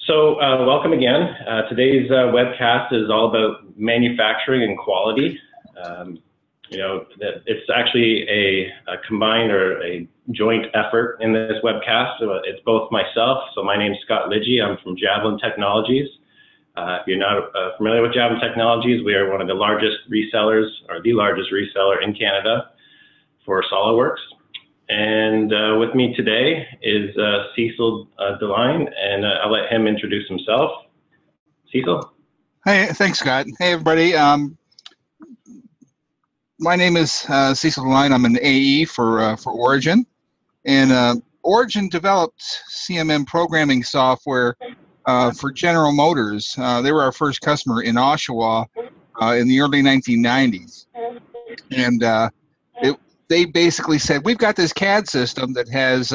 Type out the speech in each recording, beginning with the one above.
Welcome again. Today's webcast is all about manufacturing and quality. It's actually a combined or a joint effort in this webcast. It's both myself, so my name is Scott Lidgy. I'm from Javelin Technologies. If you're not familiar with Javelin Technologies, we are one of the largest resellers, or the largest reseller in Canada for SolidWorks. And with me today is Cecil Deline, and I'll let him introduce himself. Cecil? Hey, thanks, Scott. Hey, everybody. My name is Cecil Deline. I'm an AE for Origin. And Origin developed CMM programming software for General Motors. They were our first customer in Oshawa in the early 1990s. And they basically said, we've got this CAD system that has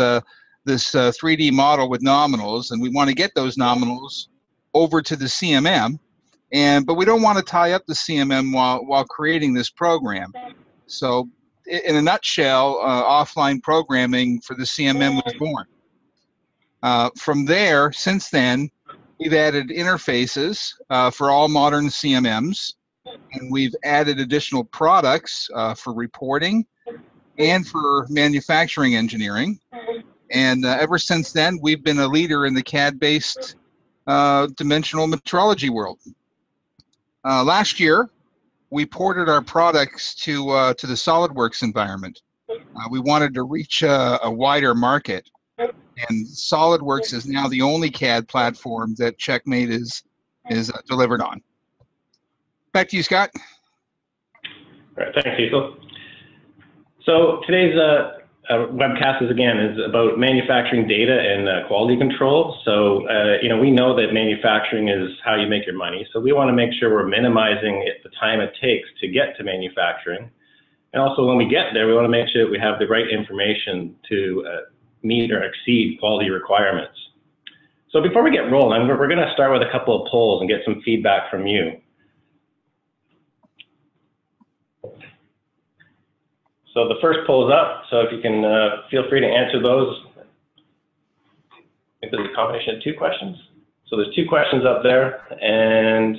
this 3D model with nominals, and we want to get those nominals over to the CMM, but we don't want to tie up the CMM while creating this program. So in a nutshell, offline programming for the CMM was born. From there, since then, we've added interfaces for all modern CMMs, and we've added additional products for reporting and for manufacturing engineering. And ever since then, we've been a leader in the CAD-based dimensional metrology world. Last year, we ported our products to the SolidWorks environment. We wanted to reach a wider market, and SolidWorks is now the only CAD platform that CheckMate is delivered on. Back to you, Scott. All right, thanks, Cecil. So today's webcast is about manufacturing data and quality control. So we know that manufacturing is how you make your money. So we want to make sure we're minimizing the time it takes to get to manufacturing. And also when we get there, we want to make sure that we have the right information to meet or exceed quality requirements. So before we get rolling, we're going to start with a couple of polls and get some feedback from you. So the first poll is up, so if you can feel free to answer those. I think there's a combination of two questions. So there's two questions up there, and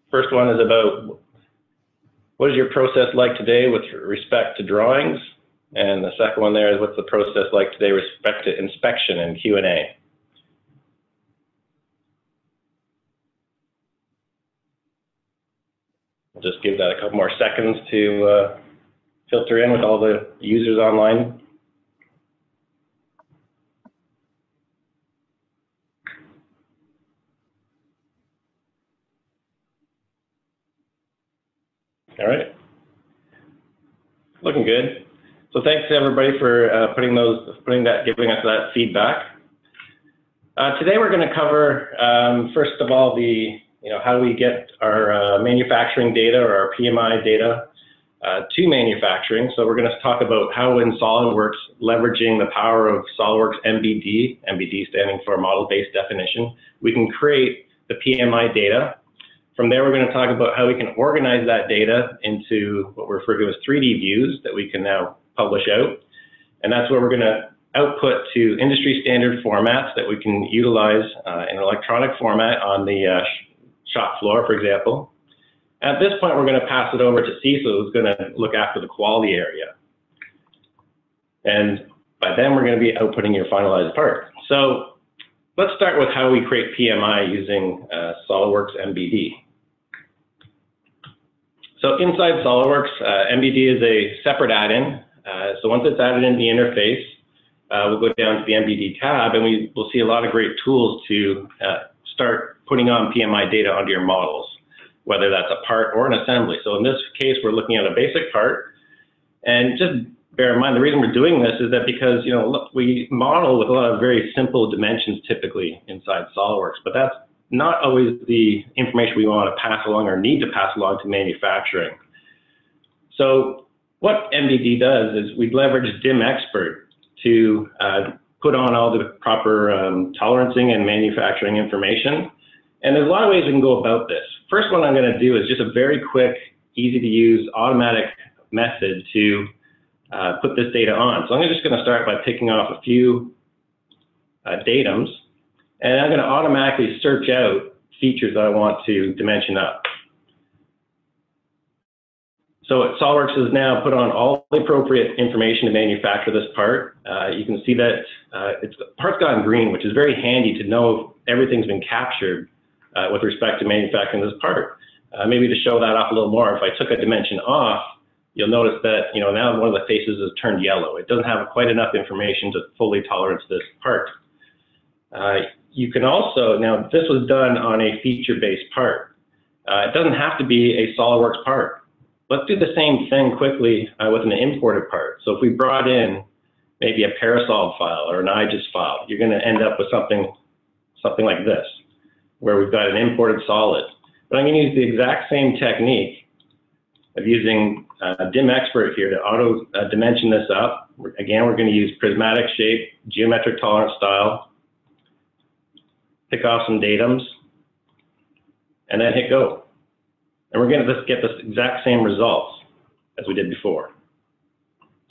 first one is about what is your process like today with respect to drawings? And the second one there is what's the process like today with respect to inspection and Q&A? I'll just give that a couple more seconds to filter in with all the users online. All right, looking good. So thanks to everybody for giving us that feedback. Today we're going to cover first of all how do we get our manufacturing data or our PMI data to manufacturing. So we're going to talk about how in SolidWorks, leveraging the power of SolidWorks MBD, MBD standing for model-based definition, we can create the PMI data. From there, we're going to talk about how we can organize that data into what we refer to as 3D views that we can now publish out. And that's where we're going to output to industry standard formats that we can utilize in an electronic format on the shop floor, for example. At this point, we're going to pass it over to Cecil, who's going to look after the quality area. And by then, we're going to be outputting your finalized part. So let's start with how we create PMI using SolidWorks MBD. So inside SolidWorks, MBD is a separate add-in. So once it's added in the interface, we'll go down to the MBD tab, and we'll see a lot of great tools to start putting on PMI data onto your models, whether that's a part or an assembly. So in this case, we're looking at a basic part. And just bear in mind, the reason we're doing this is that because, we model with a lot of very simple dimensions typically inside SolidWorks, but that's not always the information we want to pass along or need to pass along to manufacturing. So what MBD does is we leverage DIM Expert to put on all the proper tolerancing and manufacturing information. And there's a lot of ways we can go about this. First one I'm going to do is just a very quick, easy to use automatic method to put this data on. So I'm just going to start by picking off a few datums And I'm going to automatically search out features that I want to dimension up. So SolidWorks has now put on all the appropriate information to manufacture this part. You can see that the part's gone green, which is very handy to know everything's been captured with respect to manufacturing this part. Maybe to show that off a little more, if I took a dimension off, you'll notice that now one of the faces is turned yellow. It doesn't have quite enough information to fully tolerance this part. You can also, now this was done on a feature-based part. It doesn't have to be a SolidWorks part. Let's do the same thing quickly with an imported part. So if we brought in maybe a Parasolid file or an IGES file, you're going to end up with something like this, where we've got an imported solid. But I'm going to use the exact same technique of using DIM Expert here to auto dimension this up. Again, we're going to use prismatic shape, geometric tolerance style, pick off some datums, and then hit go. And we're going to just get the exact same results as we did before.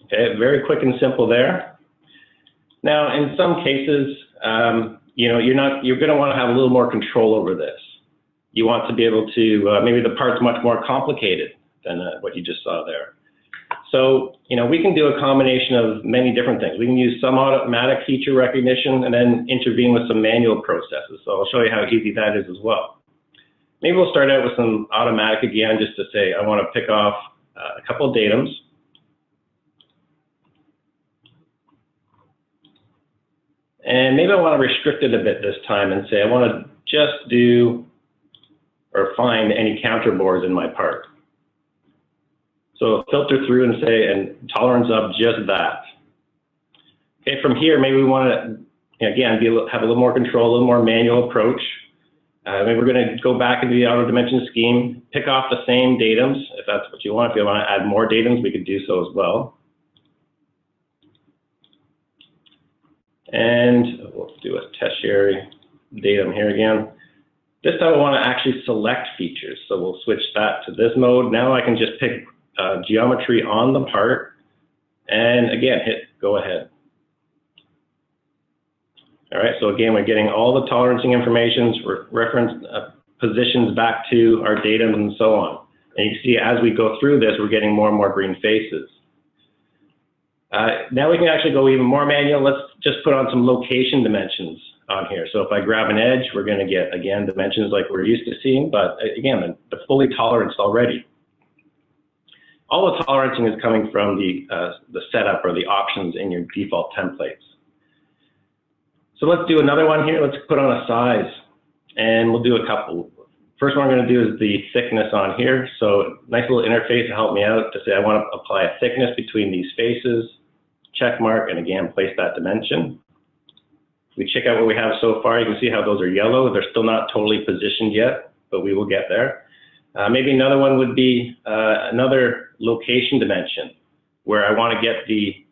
Okay, very quick and simple there. Now, in some cases, you're going to want to have a little more control over this. You want to be able to, maybe the part's much more complicated than what you just saw there. So, we can do a combination of many different things. We can use some automatic feature recognition and then intervene with some manual processes. So I'll show you how easy that is as well. Maybe we'll start out with some automatic again, just to say I want to pick off a couple of datums. And maybe I want to restrict it a bit this time and say I want to just do or find any counterboards in my part. So filter through and say, and tolerance of just that. Okay, from here, maybe we want to, again, have a little more control, a little more manual approach. Maybe we're going to go back into the auto dimension scheme, pick off the same datums, if that's what you want. If you want to add more datums, we could do so as well. And we'll do a tertiary datum here again. This time I want to actually select features. So we'll switch that to this mode. Now I can just pick geometry on the part, and again, hit go ahead. All right, so again, we're getting all the tolerancing information, reference positions back to our datums and so on. And you can see as we go through this, we're getting more and more green faces. Now we can actually go even more manual. Let's just put on some location dimensions on here. So if I grab an edge, we're going to get, again, dimensions like we're used to seeing, but again, the fully toleranced already. All the tolerancing is coming from the setup or the options in your default templates. So let's do another one here. Let's put on a size, and we'll do a couple. First one I'm going to do is the thickness on here. So nice little interface to help me out to say I want to apply a thickness between these faces, check mark, and again, place that dimension. If we check out what we have so far, you can see how those are yellow. They're still not totally positioned yet, but we will get there. Maybe another one would be another location dimension where I want to get the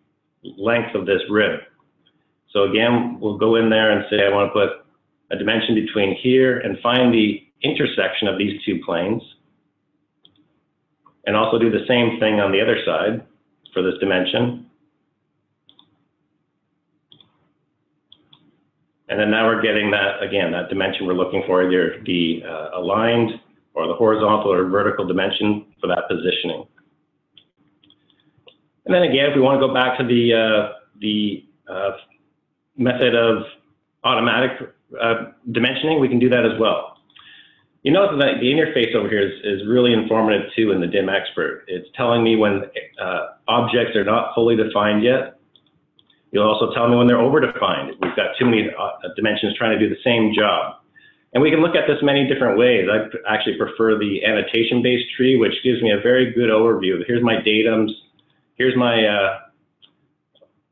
length of this rib. So again, we'll go in there and say I want to put a dimension between here and find the intersection of these two planes. And also do the same thing on the other side for this dimension. And then now we're getting that, again, that dimension we're looking for, either the aligned or the horizontal or vertical dimension for that positioning. And then again, if we want to go back to the method of automatic dimensioning, we can do that as well. You notice that the interface over here is really informative too in the DIM Expert. It's telling me when objects are not fully defined yet. You'll also tell me when they're over-defined. We've got too many dimensions trying to do the same job. And we can look at this many different ways. I actually prefer the annotation-based tree, which gives me a very good overview. Here's my datums. Here's my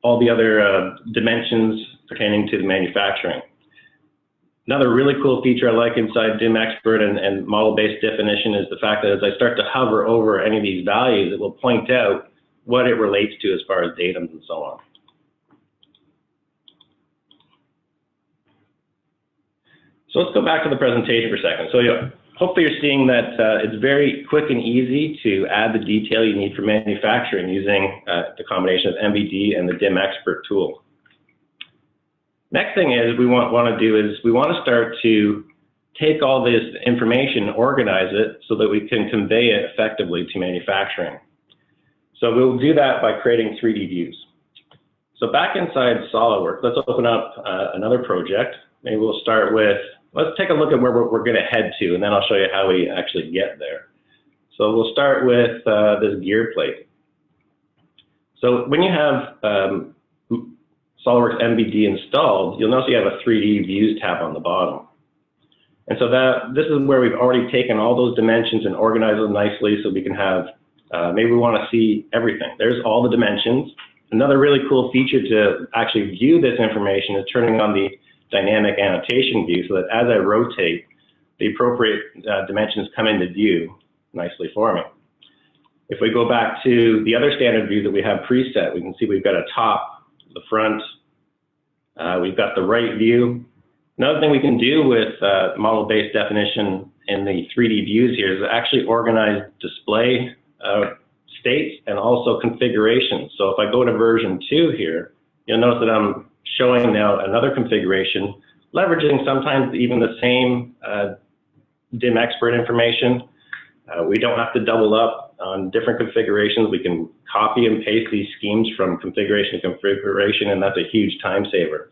all the other dimensions pertaining to the manufacturing. Another really cool feature I like inside DIM Expert and model-based definition is the fact that as I start to hover over any of these values, it will point out what it relates to as far as datums and so on. So let's go back to the presentation for a second. So hopefully you're seeing that it's very quick and easy to add the detail you need for manufacturing using the combination of MBD and the DIM Expert tool. Next thing is we want to do is we want to start to take all this information, organize it so that we can convey it effectively to manufacturing. So we'll do that by creating 3D views. So back inside SolidWorks, let's open up another project. Maybe we'll start with, let's take a look at where we're going to head to, and then I'll show you how we actually get there. So we'll start with this gear plate. So when you have SolidWorks MBD installed, you'll notice you have a 3D views tab on the bottom. And so this is where we've already taken all those dimensions and organized them nicely so we can have, maybe we want to see everything. There's all the dimensions. Another really cool feature to actually view this information is turning on the dynamic annotation view so that as I rotate, the appropriate dimensions come into view nicely for me. If we go back to the other standard view that we have preset, we can see we've got a top, the front, we've got the right view. Another thing we can do with model-based definition in the 3D views here is actually organize display states and also configurations. So if I go to version 2 here, you'll notice that I'm showing now another configuration, leveraging sometimes even the same DIM expert information. We don't have to double up on different configurations. We can copy and paste these schemes from configuration to configuration, and that's a huge time saver.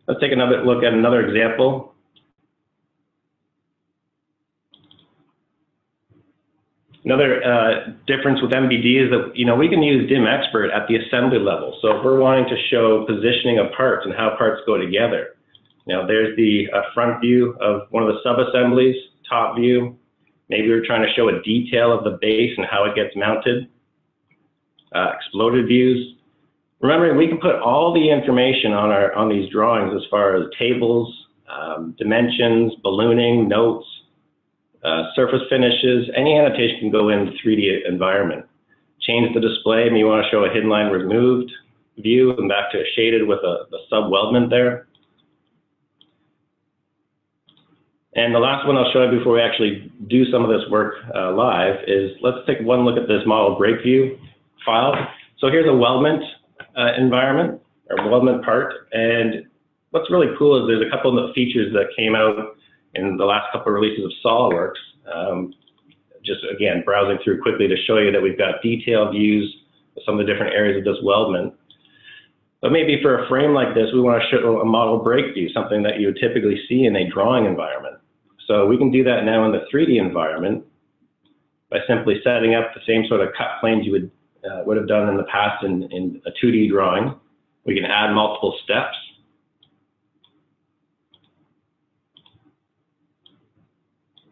Let's take another look at another example. Another difference with MBD is that we can use DIM expert at the assembly level. So if we're wanting to show positioning of parts and how parts go together, there's the front view of one of the sub-assemblies, top view. Maybe we're trying to show a detail of the base and how it gets mounted. Exploded views. Remember, we can put all the information on these drawings as far as tables, dimensions, ballooning, notes, surface finishes. Any annotation can go in the 3D environment. Change the display. Maybe you want to show a hidden line removed view and back to a shaded with the sub-weldment there. And the last one I'll show you before we actually do some of this work live is let's take one look at this model break view file. So here's a weldment environment or weldment part. And what's really cool is there's a couple of features that came out in the last couple of releases of SolidWorks. Just again, browsing through quickly to show you that we've got detailed views of some of the different areas of this weldment. But maybe for a frame like this, we want to show a model break view, something that you would typically see in a drawing environment. So we can do that now in the 3D environment by simply setting up the same sort of cut planes you would have done in the past in a 2D drawing. We can add multiple steps.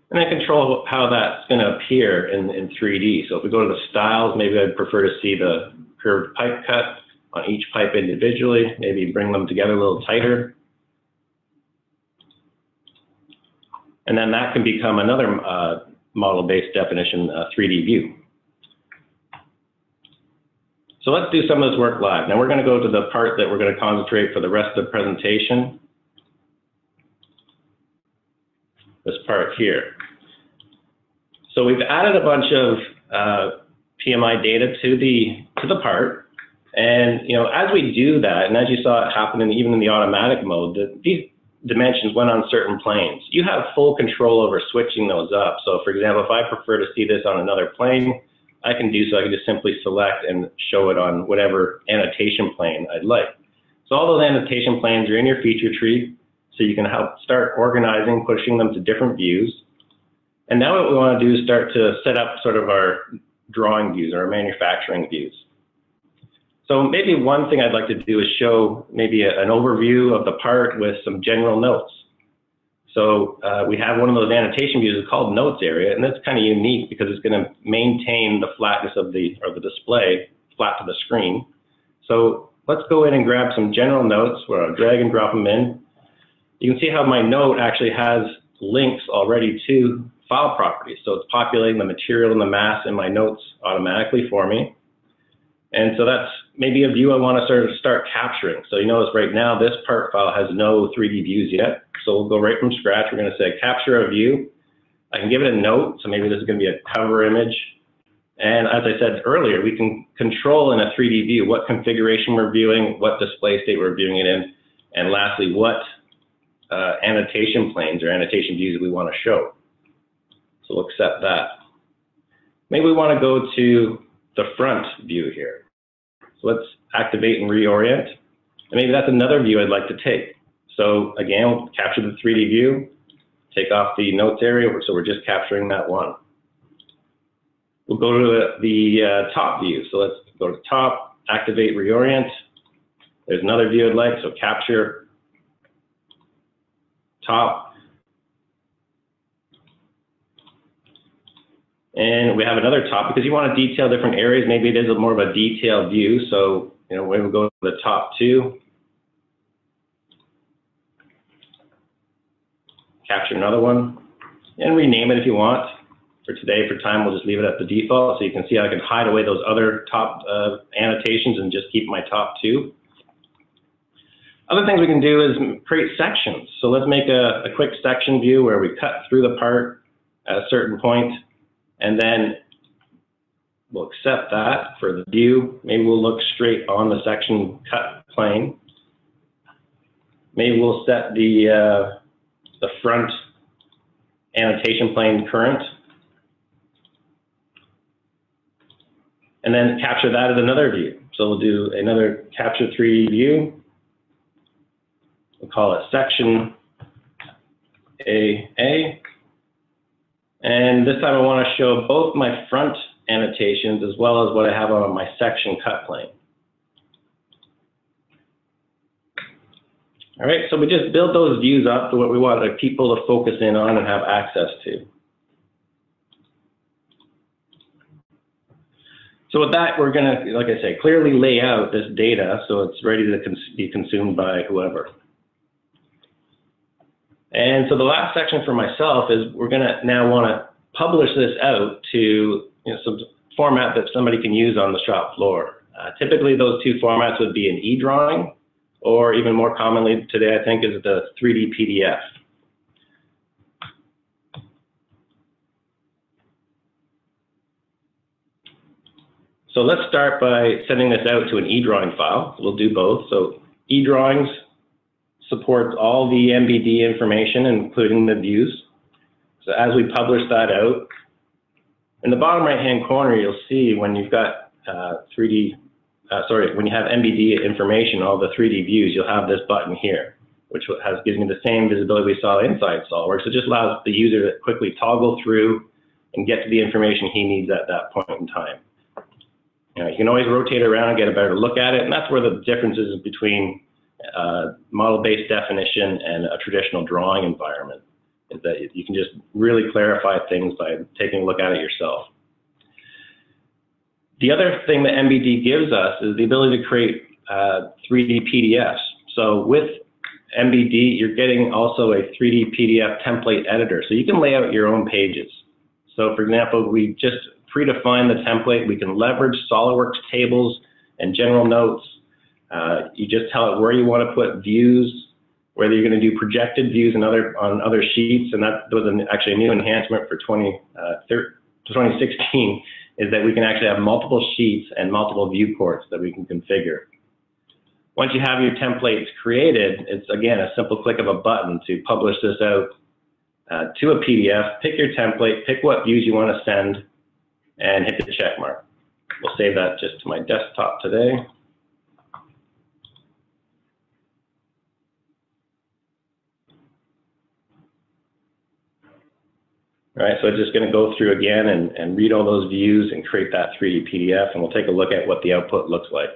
And then control how that's going to appear in 3D. So if we go to the styles, maybe I'd prefer to see the curved pipe cut on each pipe individually, maybe bring them together a little tighter. And then that can become another model-based definition 3D view. So let's do some of this work live. Now we're going to go to the part that we're going to concentrate for the rest of the presentation. This part here. So we've added a bunch of PMI data to the part, and as we do that, and as you saw it happen even in the automatic mode, these dimensions went on certain planes. You have full control over switching those up. So for example, if I prefer to see this on another plane, I can do so. I can just simply select and show it on whatever annotation plane I'd like. So all those annotation planes are in your feature tree, so you can help start organizing, pushing them to different views. And now what we want to do is start to set up sort of our drawing views or our manufacturing views. So maybe one thing I'd like to do is show maybe an overview of the part with some general notes. So we have one of those annotation views called notes area, and that's kind of unique because it's going to maintain the flatness of the display flat to the screen. So let's go in and grab some general notes where I'll drag and drop them in. You can see how my note actually has links already to file properties. So it's populating the material and the mass in my notes automatically for me. And so that's maybe a view I want to sort of start capturing. So you notice right now this part file has no 3D views yet. So we'll go right from scratch. We're going to say capture a view. I can give it a note. So maybe this is going to be a cover image And as I said earlier, we can control in a 3D view what configuration we're viewing, what display state we're viewing it in, and lastly, what annotation planes or annotation views we want to show. So we'll accept that. Maybe we want to go to the front view here. So let's activate and reorient. And maybe that's another view I'd like to take. So again, we'll capture the 3D view, take off the notes area, so we're just capturing that one. We'll go to the top view. So let's go to top, activate, reorient. There's another view I'd like, so capture, top. And we have another top because you want to detail different areas. Maybe it is more of a detailed view. So, we'll go to the top two. Capture another one and rename it if you want. For today, for time, we'll just leave it at the default. So you can see I can hide away those other top annotations and just keep my top two. Other things we can do is create sections. So let's make a quick section view where we cut through the part at a certain point, and then we'll accept that for the view. Maybe we'll look straight on the section cut plane. Maybe we'll set the front annotation plane current, and then capture that as another view. So we'll do another capture 3D view. We'll call it section AA. And this time I want to show both my front annotations as well as what I have on my section cut plane. All right, so we just build those views up to what we want people to focus in on and have access to. So with that, we're going to, like I say, clearly lay out this data so it's ready to be consumed by whoever. And so the last section for myself is we're going to now want to publish this out to some format that somebody can use on the shop floor. Typically, those two formats would be an e-drawing, or even more commonly today, I think, is the 3D PDF. So let's start by sending this out to an e-drawing file. We'll do both. So e-drawings supports all the MBD information, including the views. So as we publish that out, in the bottom right-hand corner, you'll see when you've got when you have MBD information, all the 3D views, you'll have this button here, which gives me the same visibility we saw inside SolidWorks. It just allows the user to quickly toggle through and get to the information he needs at that point in time. You can always rotate around and get a better look at it, and that's where the difference is between model-based definition and a traditional drawing environment, is that you can just really clarify things by taking a look at it yourself. The other thing that MBD gives us is the ability to create 3D PDFs. So with MBD, you're getting also a 3D PDF template editor, so you can lay out your own pages. So for example, we just predefine the template. We can leverage SolidWorks tables and general notes. You just tell it where you want to put views, whether you're going to do projected views on other sheets, and that was actually a new enhancement for 2016, is that we can actually have multiple sheets and multiple viewports that we can configure. Once you have your templates created, it's again a simple click of a button to publish this out to a PDF. Pick your template, pick what views you want to send, and hit the check mark. We'll save that just to my desktop today. All right, so it's just going to go through again and read all those views and create that 3D PDF, and we'll take a look at what the output looks like.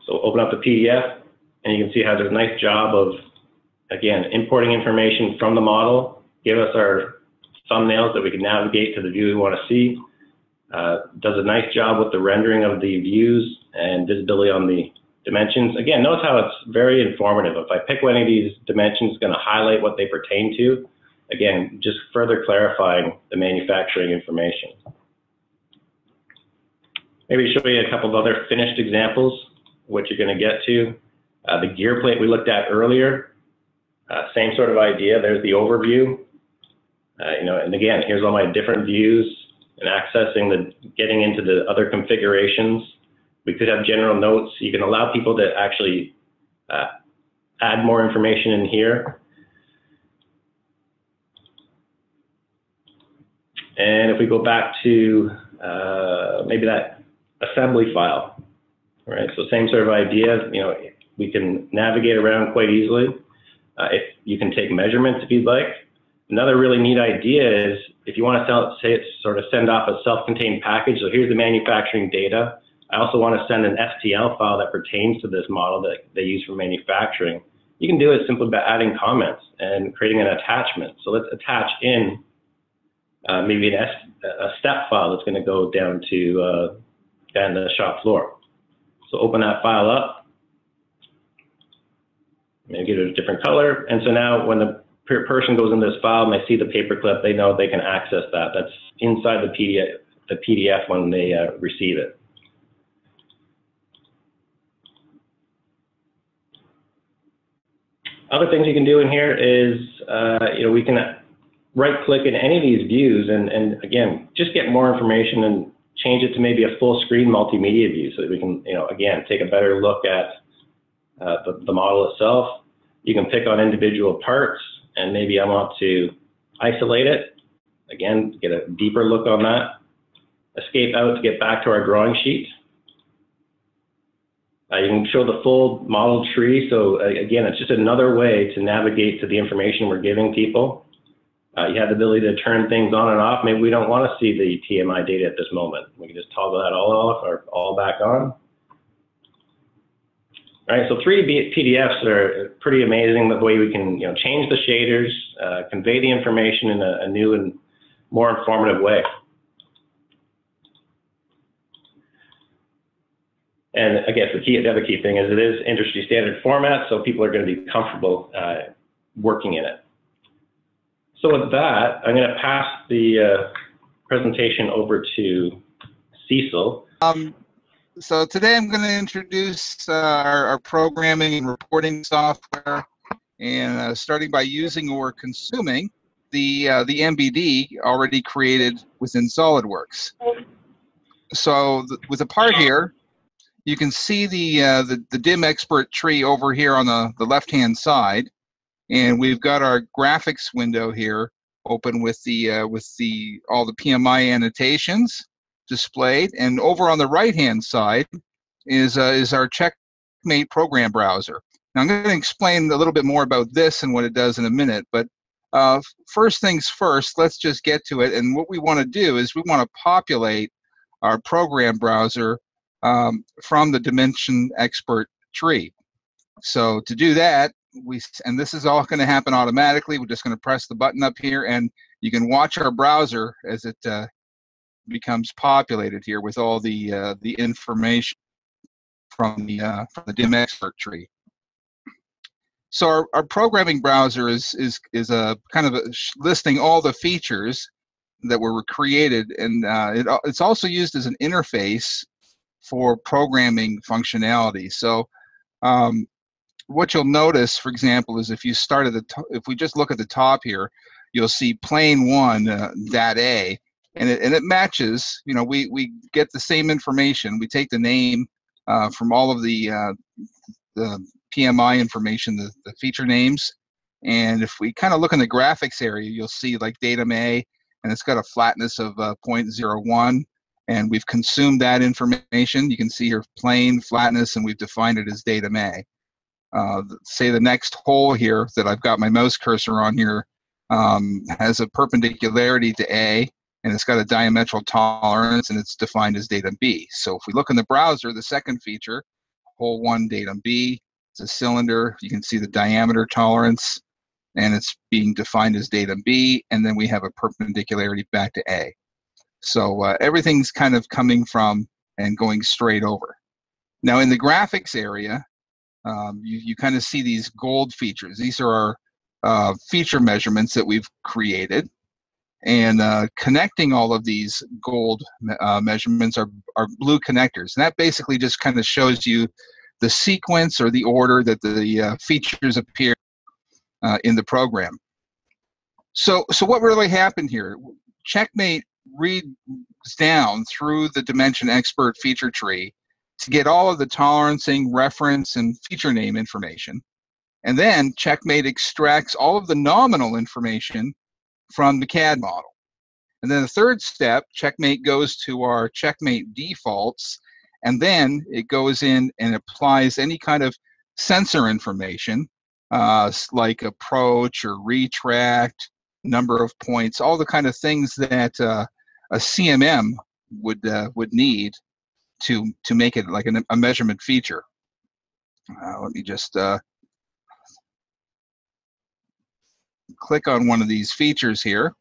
So open up the PDF, and you can see how there's a nice job of, again, importing information from the model, give us our thumbnails that we can navigate to the view we want to see. Does a nice job with the rendering of the views and visibility on the dimensions. Again, notice how it's very informative. If I pick one of these dimensions, it's going to highlight what they pertain to. Again, just further clarifying the manufacturing information. Maybe show you a couple of other finished examples, what you're going to get to. The gear plate we looked at earlier, same sort of idea. There's the overview. And again, here's all my different views and accessing getting into the other configurations. We could have general notes. You can allow people to actually add more information in here. And if we go back to maybe that assembly file, right? So same sort of idea. We can navigate around quite easily. If you can take measurements if you'd like. Another really neat idea is if you want to sort of send off a self-contained package. So here's the manufacturing data. I also want to send an STL file that pertains to this model that they use for manufacturing. You can do it simply by adding comments and creating an attachment. So let's attach in maybe a step file that's going to go down to the shop floor. So open that file up, maybe give it a different color. And so now when the person goes in this file and they see the paperclip, they know they can access that. That's inside the PDF when they receive it. Other things you can do in here is, we can right-click in any of these views and again, just get more information and change it to maybe a full-screen multimedia view so that we can, again, take a better look at the model itself. You can pick on individual parts and maybe I want to isolate it. Again, get a deeper look on that. Escape out to get back to our drawing sheet. You can show the full model tree. So again, it's just another way to navigate to the information we're giving people. You have the ability to turn things on and off. Maybe we don't want to see the TMI data at this moment. We can just toggle that all off or all back on. All right, so 3D PDFs are pretty amazing the way we can change the shaders, convey the information in a new and more informative way. And I guess the other key thing is it is industry standard format, so people are going to be comfortable working in it. So with that, I'm going to pass the presentation over to Cecil. So today I'm going to introduce our programming and reporting software, and starting by using or consuming the MBD already created within SolidWorks. So with the part here, you can see the DIM expert tree over here on the left-hand side, and we've got our graphics window here open with all the PMI annotations displayed, and over on the right-hand side is our CheckMate program browser. Now I'm going to explain a little bit more about this and what it does in a minute, but first things first, let's just get to it. And what we want to do is we want to populate our program browser from the Dimension Expert tree. So to do that, and this is all going to happen automatically. We're just going to press the button up here, and you can watch our browser as it becomes populated here with all the information from the DIM Expert tree. So our programming browser is a kind of listing all the features that were created, and it's also used as an interface for programming functionality. So what you'll notice, for example, is if you start at if we just look at the top here, you'll see plane 1 .a, and it matches. We get the same information. We take the name from all of the PMI information, the feature names, and if we kind of look in the graphics area, you'll see like datum A, and it's got a flatness of 0.01. And we've consumed that information. You can see here plane, flatness, and we've defined it as datum A. Say the next hole here that I've got my mouse cursor on here has a perpendicularity to A, and it's got a diametral tolerance, and it's defined as datum B. So if we look in the browser, the second feature, hole 1 datum B, it's a cylinder. You can see the diameter tolerance, and it's being defined as datum B, and then we have a perpendicularity back to A. So everything's kind of coming from and going straight over. Now in the graphics area, you kind of see these gold features. These are our feature measurements that we've created. And connecting all of these gold measurements are blue connectors. And that basically just kind of shows you the sequence or the order that the features appear in the program. So what really happened here? CheckMate reads down through the Dimension Expert feature tree to get all of the tolerancing, reference, and feature name information. And then CheckMate extracts all of the nominal information from the CAD model. And then the third step, CheckMate goes to our CheckMate defaults, and then it goes in and applies any kind of sensor information, like approach or retract, number of points, all the kind of things that a CMM would need to make it like a measurement feature. Let me just click on one of these features here.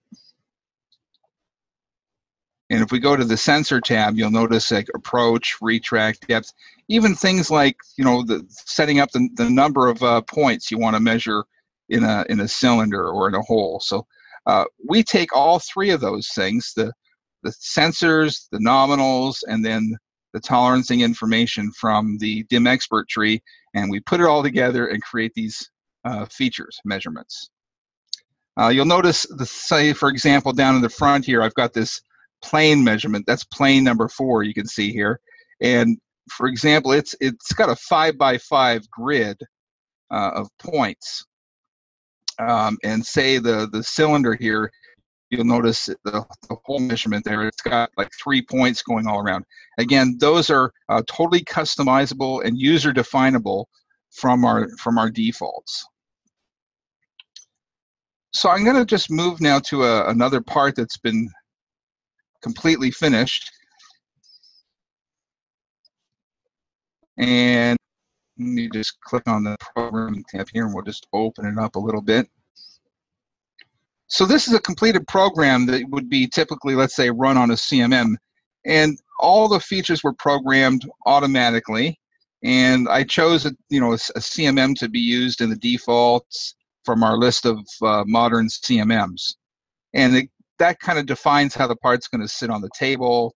And if we go to the sensor tab, you'll notice like approach, retract, depth, even things like, you know, setting up the number of points you want to measure in a cylinder or in a hole. So we take all three of those things, the sensors, the nominals, and then the tolerancing information from the DIM expert tree, and we put it all together and create these features, measurements. You'll notice, say, for example, down in the front here, I've got this plane measurement. That's plane number 4, you can see here. And for example, it's got a 5x5 grid of points. And say the cylinder here, you'll notice the whole measurement there, it's got like 3 points going all around. Again, those are totally customizable and user definable from our defaults. So I'm going to just move now to another part that's been completely finished. And you just click on the programming tab here and we'll just open it up a little bit. So this is a completed program that would be typically, let's say, run on a CMM. And all the features were programmed automatically. And I chose a CMM to be used in the defaults from our list of modern CMMs. And that kind of defines how the part's going to sit on the table.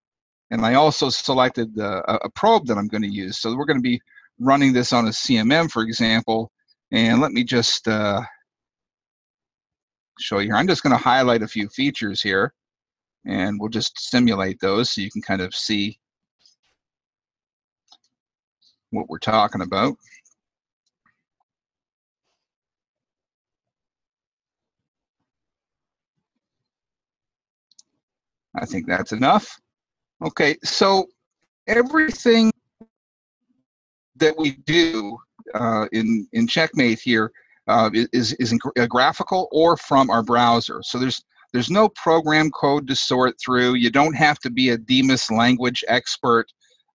And I also selected a probe that I'm going to use. So we're going to be running this on a CMM, for example. And let me just show you here. I'm just going to highlight a few features here, and we'll just simulate those so you can kind of see what we're talking about. I think that's enough. Okay, so everything that we do in CheckMate here is graphical or from our browser. So there's no program code to sort through. You don't have to be a DMIS language expert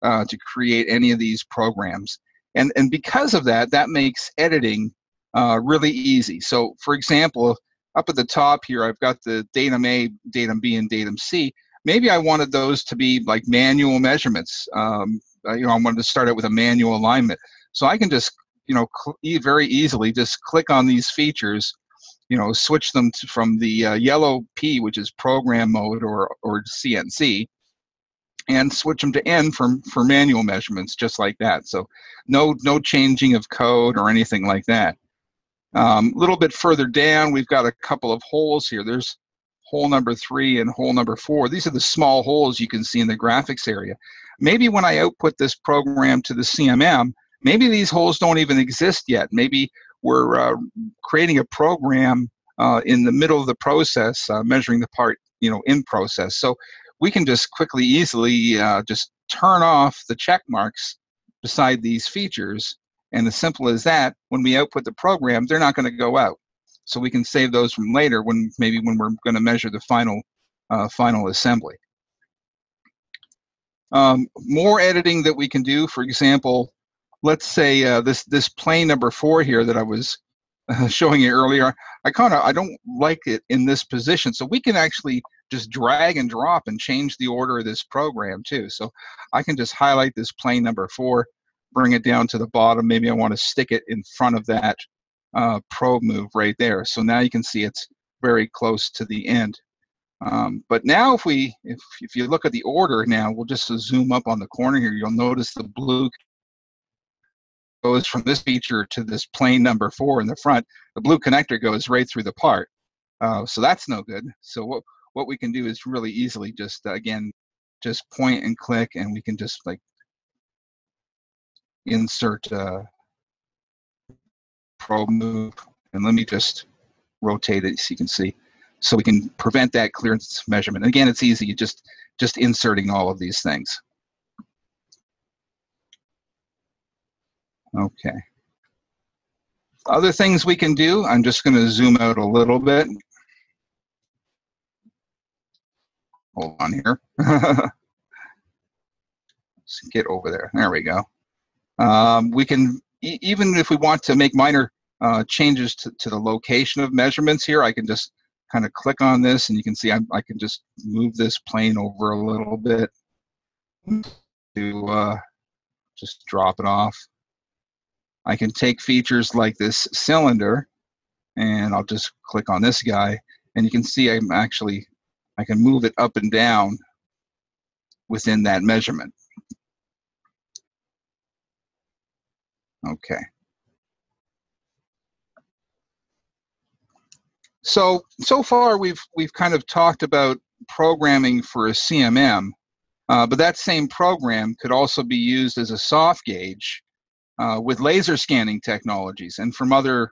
to create any of these programs. And because of that, that makes editing really easy. So for example, up at the top here, I've got the datum A, datum B, and datum C. Maybe I wanted those to be like manual measurements. I wanted to start out with a manual alignment. So I can just, very easily just click on these features, switch them from the yellow P, which is program mode or CNC, and switch them to N for manual measurements, just like that. So no changing of code or anything like that. A little bit further down, we've got a couple of holes here. There's hole number 3 and hole number 4. These are the small holes you can see in the graphics area. Maybe when I output this program to the CMM, maybe these holes don't even exist yet. Maybe we're creating a program in the middle of the process, measuring the part, in process. So we can just quickly, easily just turn off the check marks beside these features. And as simple as that, when we output the program, they're not going to go out. So we can save those from later when we're going to measure the final assembly. More editing that we can do. For example, let's say this plane number 4 here that I was showing you earlier. I don't like it in this position. So we can actually just drag and drop and change the order of this program too. So I can just highlight this plane number 4. Bring it down to the bottom. Maybe I want to stick it in front of that probe move right there. So now you can see it's very close to the end. But now if you look at the order now, we'll just zoom up on the corner here, you'll notice the blue goes from this feature to this plane number 4 in the front. The blue connector goes right through the part. So that's no good. So what we can do is really easily just, again, just point and click, and we can just like insert probe move. And let me just rotate it so you can see. So we can prevent that clearance measurement. And again, it's easy, you just inserting all of these things. Okay. Other things we can do, I'm just going to zoom out a little bit. Hold on here. Let's get over there. There we go. We can, even if we want to make minor changes to the location of measurements here, I can just kind of click on this, and you can see I can just move this plane over a little bit to just drop it off. I can take features like this cylinder, and I'll just click on this guy, and you can see I can move it up and down within that measurement. Okay. So far we've kind of talked about programming for a CMM, but that same program could also be used as a soft gauge with laser scanning technologies and from other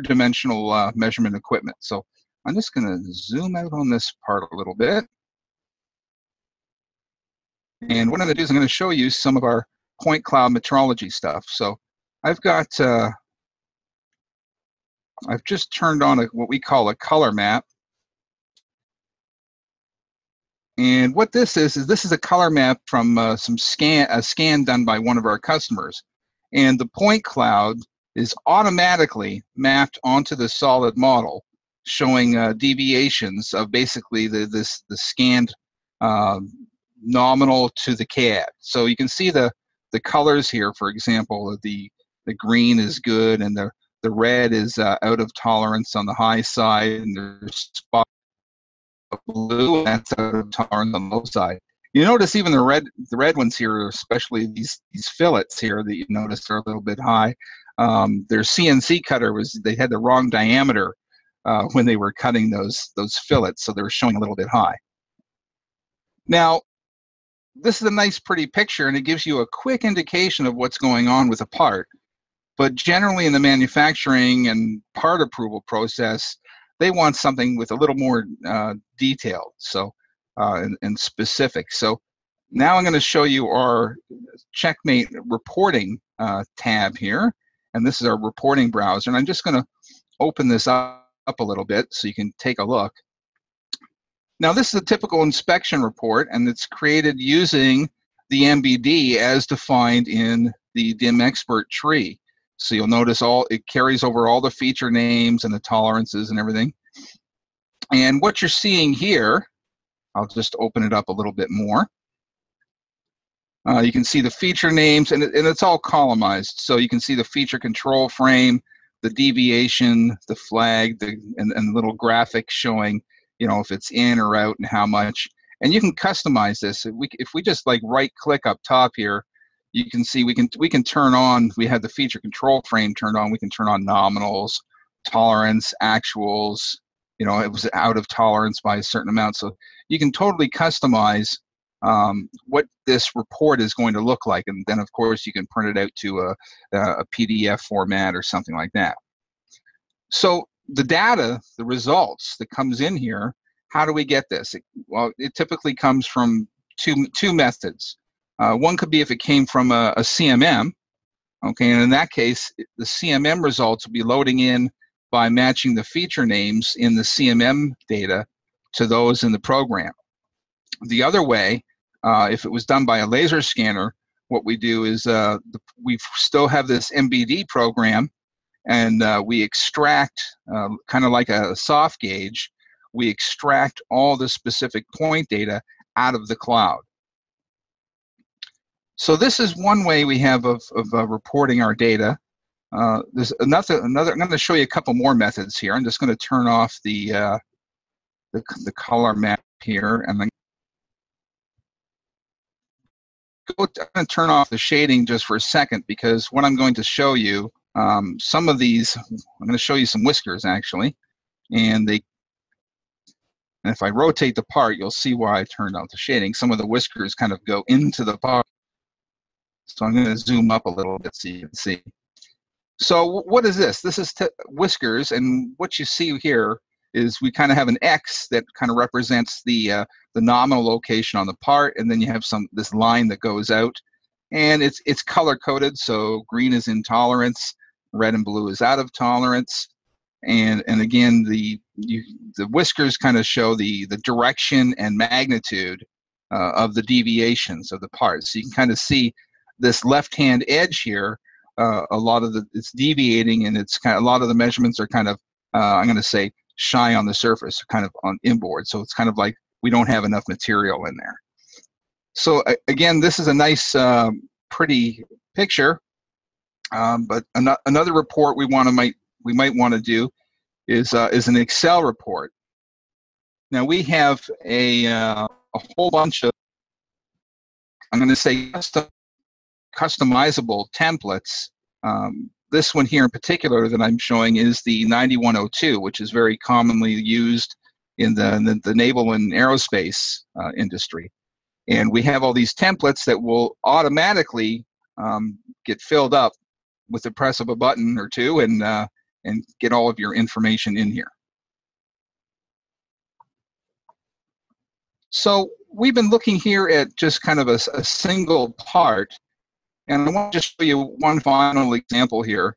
dimensional measurement equipment. So I'm just going to zoom out on this part a little bit. And what I'm going to do is I'm going to show you some of our point cloud metrology stuff. So I've got, I've just turned on what we call a color map. And what this is this is a color map from a scan done by one of our customers. And the point cloud is automatically mapped onto the solid model, showing deviations of basically the scanned nominal to the CAD. So you can see the colors here. For example, the green is good, and the red is out of tolerance on the high side, and there's spot blue, and that's out of tolerance on the low side. You notice even the red ones here, especially these fillets here that you notice are a little bit high. Their CNC cutter they had the wrong diameter when they were cutting those fillets, so they were showing a little bit high. Now, this is a nice pretty picture, and it gives you a quick indication of what's going on with a part. But generally in the manufacturing and part approval process, they want something with a little more detailed, so and specific. So now I'm going to show you our CheckMate reporting tab here, and this is our reporting browser. And I'm just going to open this up a little bit so you can take a look. Now this is a typical inspection report, and it's created using the MBD as defined in the DIM expert tree. So you'll notice it carries over all the feature names and the tolerances and everything. And what you're seeing here, I'll just open it up a little bit more. You can see the feature names, and it's all columnized. So you can see the feature control frame, the deviation, the flag, and the little graphic showing, if it's in or out and how much. And you can customize this. If we just like right-click up top here, you can see we can turn on. We have the feature control frame turned on. We can turn on nominals, tolerance, actuals. It was out of tolerance by a certain amount. So you can totally customize what this report is going to look like, and then of course you can print it out to a PDF format or something like that. So the data, the results that comes in here, how do we get this? It typically comes from two methods. One could be if it came from a CMM, okay, and in that case, the CMM results will be loading in by matching the feature names in the CMM data to those in the program. The other way, if it was done by a laser scanner, what we do is we still have this MBD program, and we extract, kind of like a soft gauge, we extract all the specific point data out of the cloud. So this is one way we have of reporting our data. There's another. I'm going to show you a couple more methods here. I'm just going to turn off the the color map here, and then I'm going to turn off the shading just for a second, because what I'm going to show you, some of these, I'm going to show you some whiskers actually, and if I rotate the part, you'll see why I turned off the shading. Some of the whiskers kind of go into the part. So I'm going to zoom up a little bit so you can see. So what is this? This is whiskers, and what you see here is we kind of have an X that kind of represents the nominal location on the part, and then you have this line that goes out, and it's color coded. So green is in tolerance, red and blue is out of tolerance, and again the whiskers kind of show the direction and magnitude of the deviations of the part. So you can kind of see this left-hand edge here. A lot of it's deviating, and it's kind of, a lot of the measurements are kind of I'm going to say shy on the surface, kind of on inboard. So it's kind of like we don't have enough material in there. So again, this is a nice, pretty picture. But another report we might want to do is an Excel report. Now we have a whole bunch of, I'm going to say, customizable templates. This one here in particular that I'm showing is the 9102, which is very commonly used in the naval and aerospace industry. And we have all these templates that will automatically get filled up with the press of a button or two, and get all of your information in here. So we've been looking here at just kind of a single part. And I want to just show you one final example here.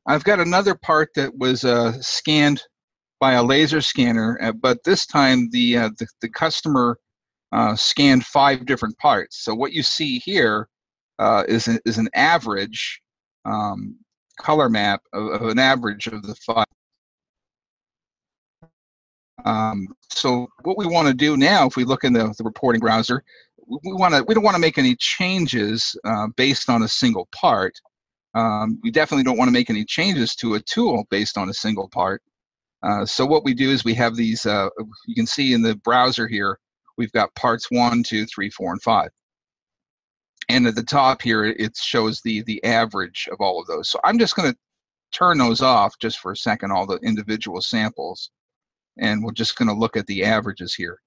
I've got another part that was scanned by a laser scanner, but this time the customer scanned 5 different parts. So what you see here is an average color map of an average of the 5. So what we want to do now, if we look in the reporting browser, we don't want to make any changes based on a single part. We definitely don't want to make any changes to a tool based on a single part. So what we do is we have these, you can see in the browser here, we've got parts 1, 2, 3, 4, and 5. And at the top here, it shows the average of all of those. So I'm just going to turn those off just for a second, all the individual samples. And we're just going to look at the averages here.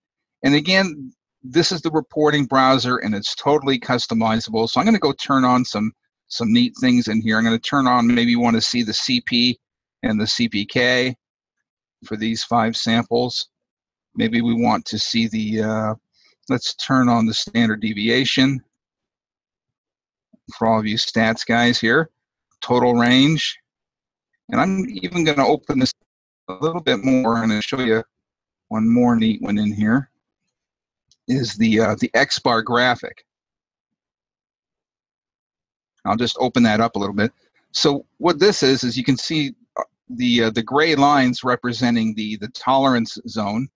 And again, this is the reporting browser, and it's totally customizable. So I'm going to go turn on some neat things in here. I'm going to turn on, maybe you want to see the CP and the CPK for these 5 samples. Maybe we want to see the, let's turn on the standard deviation for all of you stats guys here, total range. And I'm even going to open this a little bit more, and I'll show you one more neat one in here, is the X-bar graphic. I'll just open that up a little bit. So what this is you can see the gray lines representing the tolerance zone,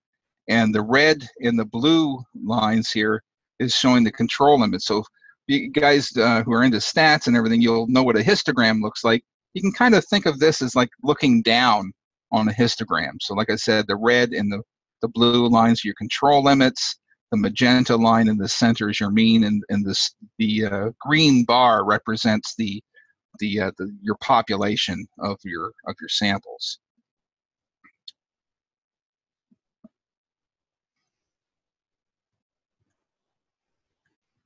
and the red and the blue lines here is showing the control limit. So you guys who are into stats and everything, you'll know what a histogram looks like. You can kind of think of this as like looking down on a histogram. So like I said, the red and the blue lines are your control limits. The magenta line in the center is your mean, and the green bar represents your population of your samples.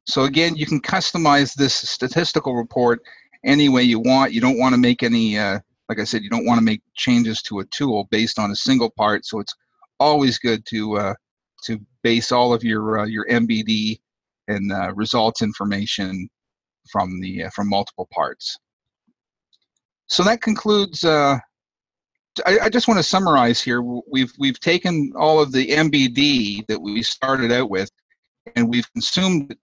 So again, you can customize this statistical report any way you want. You don't want to make any, like I said, you don't want to make changes to a tool based on a single part. So it's always good to base all of your MBD and results information from multiple parts. So that concludes. I just want to summarize here. We've taken all of the MBD that we started out with, and we've consumed it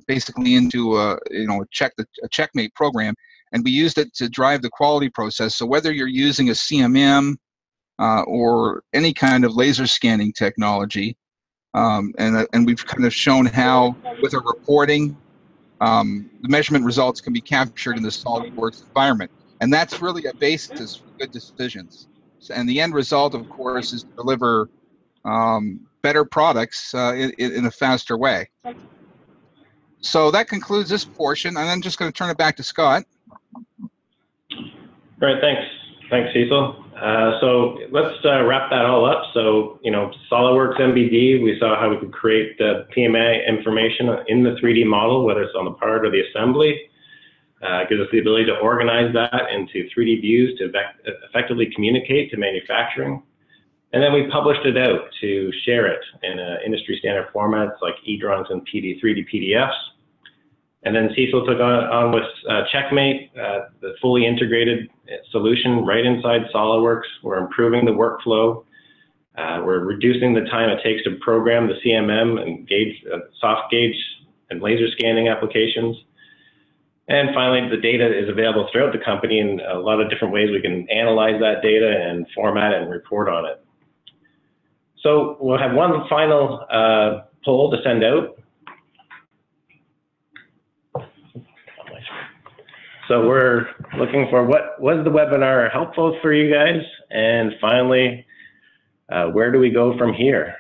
basically into a CheckMate program, and we used it to drive the quality process. So whether you're using a CMM or any kind of laser scanning technology, and we've kind of shown how with our reporting, the measurement results can be captured in the SolidWorks environment, and that's really a basis for good decisions. And the end result, of course, is to deliver better products in a faster way. So that concludes this portion, and I'm just going to turn it back to Scott. All right, thanks. Thanks, Cecil. So let's wrap that all up. So, SolidWorks MBD, we saw how we could create the PMA information in the 3D model, whether it's on the part or the assembly. It gives us the ability to organize that into 3D views to effectively communicate to manufacturing. And then we published it out to share it in industry standard formats like eDrawings and 3D PDFs. And then Cecil took on with CheckMate, the fully integrated solution right inside SolidWorks. We're improving the workflow. We're reducing the time it takes to program the CMM and soft gauge and laser scanning applications. And finally, the data is available throughout the company in a lot of different ways. We can analyze that data and format it and report on it. So we'll have one final poll to send out. So we're looking for what was the webinar helpful for you guys? And finally, where do we go from here?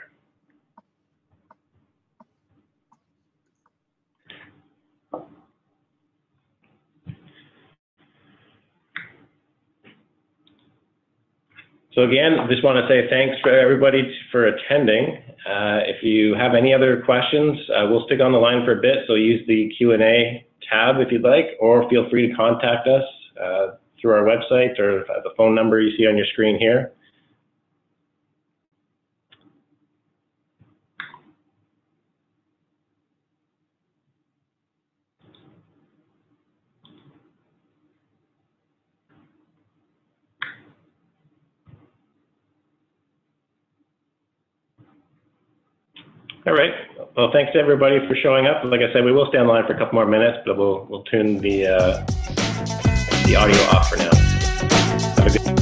So again, I just want to say thanks for everybody for attending. If you have any other questions, we'll stick on the line for a bit, so use the Q&A tab if you'd like, or feel free to contact us through our website or the phone number you see on your screen here. All right. Well, thanks to everybody for showing up. Like I said, we will stay on the line for a couple more minutes, but we'll tune the audio off for now. Have a good